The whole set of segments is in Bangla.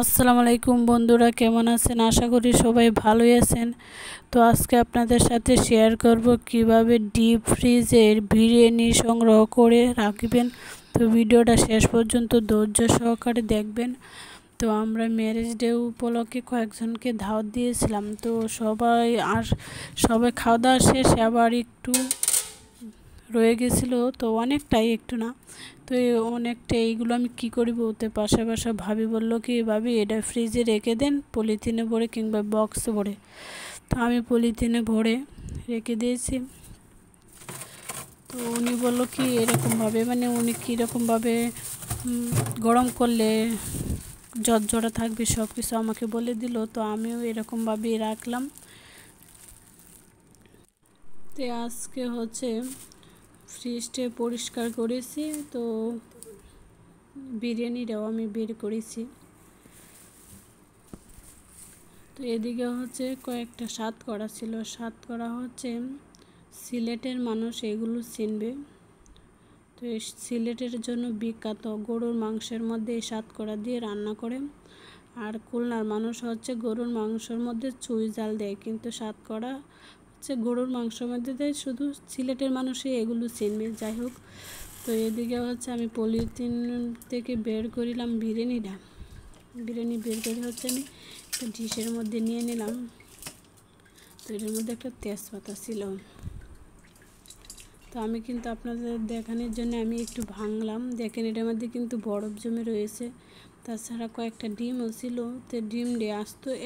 আসসালামু আলাইকুম বন্ধুরা, কেমন আছেন? আশা করি সবাই ভালোই আছেন। তো আজকে আপনাদের সাথে শেয়ার করব কিভাবে ডিপ ফ্রিজের বিরিয়ানি সংগ্রহ করে রাখবেন। তো ভিডিওটা শেষ পর্যন্ত ধৈর্য সহকারে দেখবেন। তো আমরা ম্যারেজ ডে উপলক্ষে কয়েকজনকে দাওয়াত দিয়েছিলাম। তো সবাই খাওয়া দাওয়া শেষে আবার একটু রয়ে গেছিলো, তো অনেকটাই, একটু না, তো অনেকটা। এইগুলো আমি কি করি বলতে, পাশে ভাবি বললো কি, ভাবি এটা ফ্রিজে রেখে দেন পলিথিনে ভরে কিংবা বক্সে ভরে। তো আমি পলিথিনে ভরে রেখে দিয়েছি। তো উনি বললো কি এরকমভাবে, মানে উনি কীরকমভাবে গরম করলে ঝরঝরা থাকবে সব কিছু আমাকে বলে দিল। তো আমিও এরকমভাবেই রাখলাম। তো আজকে ফ্রিজটা পরিষ্কার করেছি। তো বিরিয়ানিটাও আমি বের করেছি। তো এদিকে কয়েকটা স্বাদ করা ছিল। স্বাদ করা সিলেটের মানুষ এগুলো চিনবে। তো এই সিলেটের জন্য বিখ্যাত, গরুর মাংসের মধ্যে এই স্বাদ করা দিয়ে রান্না করে। আর খুলনার মানুষ গরুর মাংসের মধ্যে চুই জাল দেয়, কিন্তু স্বাদ করা গরুর মাংসের মধ্যে দেয়। শুধু সিলেটের মানুষই এগুলো চিনবে। যাই হোক, তো এদিকে আমি পলিথিন থেকে বের করিলাম বিরিয়ানি বের করে আমি একটা ডিশের মধ্যে নিয়ে নিলাম। তো এটার মধ্যে একটা তেজপাতা ছিল। তো আমি কিন্তু আপনাদের দেখানোর জন্য আমি একটু ভাঙলাম। দেখেন, এটার মধ্যে কিন্তু বরফ জমে রয়েছে। তাছাড়া কয়েকটা ডিমও ছিল। তো ডিম দিয়ে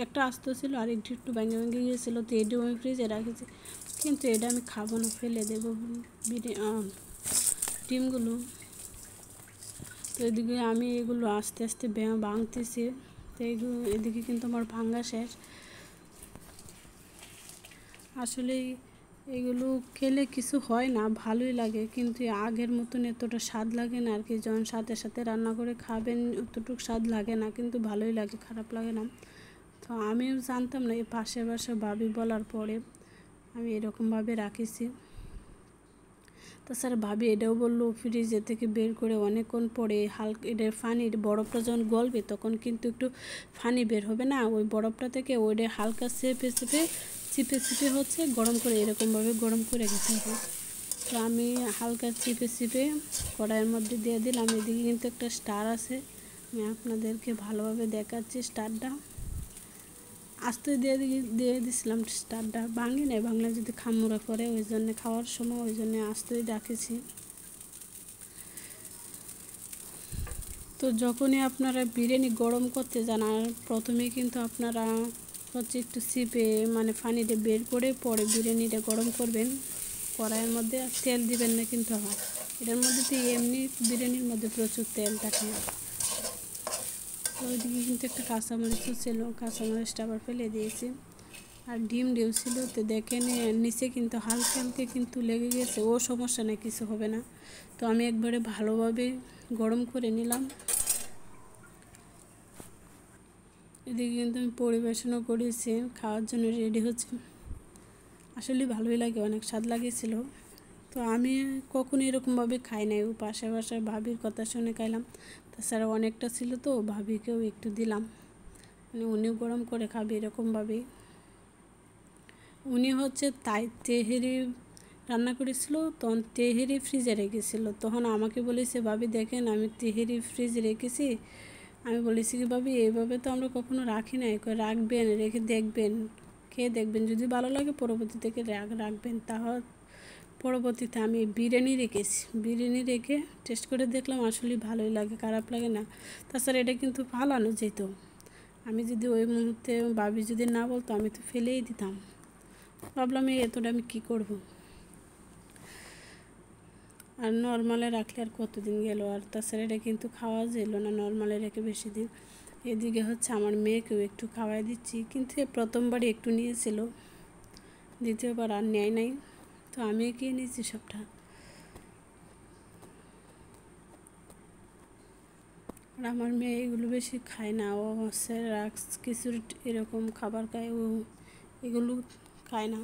একটা আস্ত ছিল, আর একটু ভেঙে গিয়েছিলো। তো এটাও আমি ফ্রিজে রাখেছি, কিন্তু এটা আমি খাবো না, ফেলে দেবো ডিমগুলো। তো এদিকে আমি এগুলো আস্তে আস্তে ভাঙতেছি। তো এদিকে কিন্তু আমার ভাঙা শেষ। আসলে এগুলো খেলে কিছু হয় না, ভালোই লাগে, কিন্তু আগের মতন এতটা স্বাদ লাগে না আর কি। যখন সাথে সাথে রান্না করে খাবেন অতটুকু স্বাদ লাগে না, কিন্তু ভালোই লাগে, খারাপ লাগে না। তো আমিও জানতাম না, এই পাশে ভাবি বলার পরে আমি এরকমভাবে রাখেছি। তাছাড়া ভাবি এটাও বললো, ফ্রিজে থেকে বের করে অনেকক্ষণ পরে হালকা এটার পানির বরফটা যখন গলবে তখন কিন্তু একটু পানি বের হবে না, ওই বরফটা থেকে ওইটা হালকা চিপে গরম করে, এরকমভাবে গরম করে খেতে হবে। তো আমি হালকা চিপে কড়াইয়ের মধ্যে দিয়ে দিলাম। এদিকে কিন্তু একটা স্টার আছে, আমি আপনাদেরকে ভালোভাবে দেখাচ্ছি। স্টারটা আস্তে দিয়ে দিছিলাম। স্টারটা ভাঙি নেই, ভাঙলে যদি খামুড়া করে, ওই জন্য খাওয়ার সময় ওই জন্য আস্তেই রাখেছি। তো যখনই আপনারা বিরিয়ানি গরম করতে যান, আর প্রথমেই কিন্তু আপনারা একটু চিপে, মানে পানিটা বের করে পরে বিরিয়ানিটা গরম করবেন। কড়াইয়ের মধ্যে তেল দিবেন না, কিন্তু এটার মধ্যে তো এমনি বিরিয়ানির মধ্যে প্রচুর তেল থাকে। ওইদিকে কিন্তু একটা কাঁচামরিচও ছিল, কাঁচামরিচটা আবার ফেলে দিয়েছি। আর ডিম ছিল। তো দেখেন নিচে কিন্তু হালকা কিন্তু লেগে গেছে, ও সমস্যা নেই, কিছু হবে না। তো আমি একবারে ভালোভাবে গরম করে নিলাম। এদিকে কিন্তু আমি পরিবেশনও করেছি, খাওয়ার জন্য রেডি হচ্ছে। আসলে ভালোই লাগে, অনেক স্বাদ লাগেছিল। তো আমি কখনো এরকমভাবে খাই নাই, ও পাশে ভাবির কথা শুনে খাইলাম। তাছাড়া অনেকটা ছিল, তো ভাবিকেও একটু দিলাম, মানে উনিও গরম করে খাবে এরকমভাবেই। উনি তাই তেহেরি রান্না করেছিল, তখন তেহেরি ফ্রিজে রেখেছিলো। তখন আমাকে বলেছে, ভাবি দেখেন আমি তেহেরি ফ্রিজে রেখেছি। আমি বলেছি কি, ভাবি এইভাবে তো আমরা কখনো রাখি না, রাখবেন, রেখে দেখবেন, খেয়ে দেখবেন, যদি ভালো লাগে পরবর্তী থেকে রাখবেন। তাহলে পরবর্তীতে আমি বিরিয়ানি রেখে টেস্ট করে দেখলাম, আসলে ভালোই লাগে, খারাপ লাগে না। তাছাড়া এটা কিন্তু ফালানো যেত, আমি যদি ওই মুহূর্তে ভাবি যদি না বলতো আমি তো ফেলেই দিতাম। ভাবলাম এতটা আমি কী করব। আর নর্মালে রাখলে আর কতদিন গেল, আর তাছাড়া এটা কিন্তু খাওয়া যেল না নর্মালে রেখে বেশি দিন। এদিকে আমার মেয়েকেও একটু খাওয়াই দিচ্ছি, কিন্তু প্রথমবারই একটু নিয়েছিল, দ্বিতীয়বার আর নেয় নাই। তো আমি খেয়ে নিয়েছি সবটা। আর আমার মেয়ে এগুলো বেশি খায় না, ও কিছু এরকম খাবার খায়, ও এগুলো খায় না।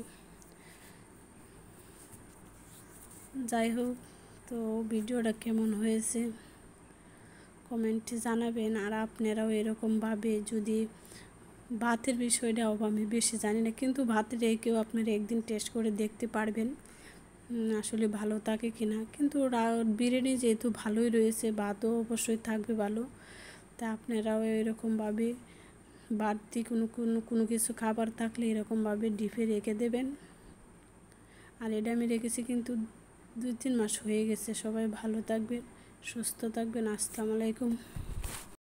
যাই হোক, তো ভিডিওটা কেমন হয়েছে কমেন্টে জানাবেন। আর আপনারাও এরকমভাবে যদি ভাতের বিষয়টাও আমি বেশি জানি না, কিন্তু ভাতের কেউ আপনারা একদিন টেস্ট করে দেখতে পারবেন আসলে ভালো থাকে কিনা। কিন্তু বিরিয়ানি যেহেতু ভালোই রয়েছে, ভাতও অবশ্যই থাকবে ভালো। তা আপনারাও এরকমভাবে বাড়তি কোনো কিছু খাবার থাকলে এরকমভাবে ডিপে রেখে দেবেন। আর এটা আমি রেখেছি কিন্তু 2-3 মাস হয়ে গেছে। সবাই ভালো থাকবেন, সুস্থ থাকবেন। আসসালামু আলাইকুম।